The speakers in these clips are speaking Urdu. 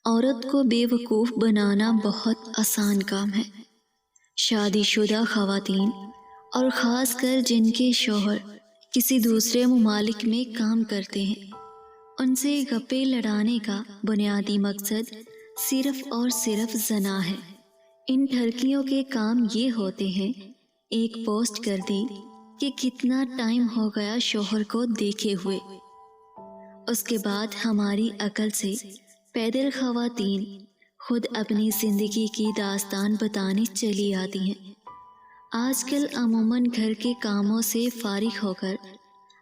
عورت کو بیوقوف بنانا بہت آسان کام ہے۔ شادی شدہ خواتین اور خاص کر جن کے شوہر کسی دوسرے ممالک میں کام کرتے ہیں، ان سے گپے لڑانے کا بنیادی مقصد صرف اور صرف زنا ہے۔ ان ٹھرکیوں کے کام یہ ہوتے ہیں، ایک پوسٹ کر دی کہ کتنا ٹائم ہو گیا شوہر کو دیکھے ہوئے۔ اس کے بعد ہماری عقل سے پیدل خواتین خود اپنی زندگی کی داستان بتانے چلی آتی ہیں۔ آج کل عموماً گھر کے کاموں سے فارغ ہو کر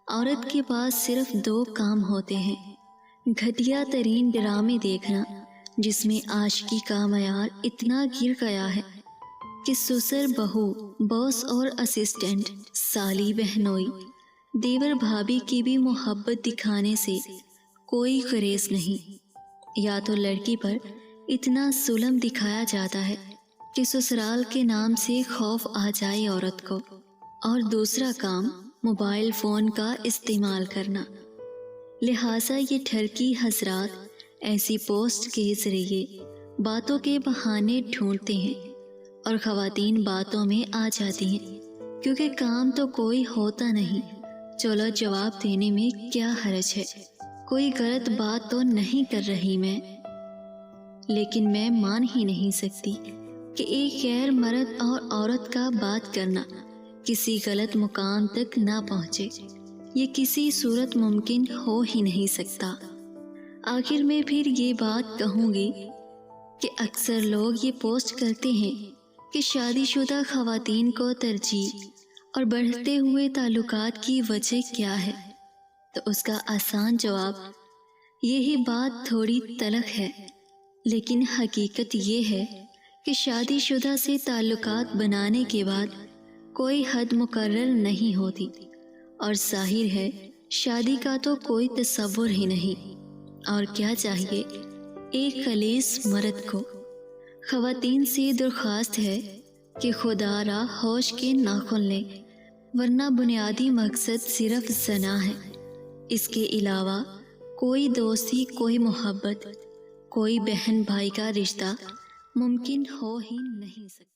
عورت کے پاس صرف 2 کام ہوتے ہیں: گھٹیا ترین ڈرامے دیکھنا، جس میں عاشقی کا معیار اتنا گر گیا ہے کہ سسر بہو، باس اور اسسٹنٹ، سالی بہنوئی، دیور بھابھی کی بھی محبت دکھانے سے کوئی گریز نہیں، یا تو لڑکی پر اتنا ظلم دکھایا جاتا ہے کہ سسرال کے نام سے خوف آ جائے عورت کو، اور دوسرا کام موبائل فون کا استعمال کرنا۔ لہٰذا یہ ٹھرکی حضرات ایسی پوسٹ کے ذریعے باتوں کے بہانے ڈھونڈتے ہیں، اور خواتین باتوں میں آ جاتی ہیں، کیونکہ کام تو کوئی ہوتا نہیں، چلو جواب دینے میں کیا حرج ہے، کوئی غلط بات تو نہیں کر رہی میں۔ لیکن میں مان ہی نہیں سکتی کہ ایک غیر مرد اور عورت کا بات کرنا کسی غلط مقام تک نہ پہنچے۔ یہ کسی صورت ممکن ہو ہی نہیں سکتا۔ آخر میں پھر یہ بات کہوں گی کہ اکثر لوگ یہ پوسٹ کرتے ہیں کہ شادی شدہ خواتین کو ترجیح اور بڑھتے ہوئے تعلقات کی وجہ کیا ہے، تو اس کا آسان جواب یہی بات تھوڑی تلخ ہے، لیکن حقیقت یہ ہے کہ شادی شدہ سے تعلقات بنانے کے بعد کوئی حد مقرر نہیں ہوتی، اور ظاہر ہے شادی کا تو کوئی تصور ہی نہیں۔ اور کیا چاہیے ایک خلیص مرد کو؟ خواتین سے درخواست ہے کہ خدا را ہوش کے ناخن لیں، ورنہ بنیادی مقصد صرف زنا ہے۔ اس کے علاوہ کوئی دوستی، کوئی محبت، کوئی بہن بھائی کا رشتہ ممکن ہو ہی نہیں سکتا۔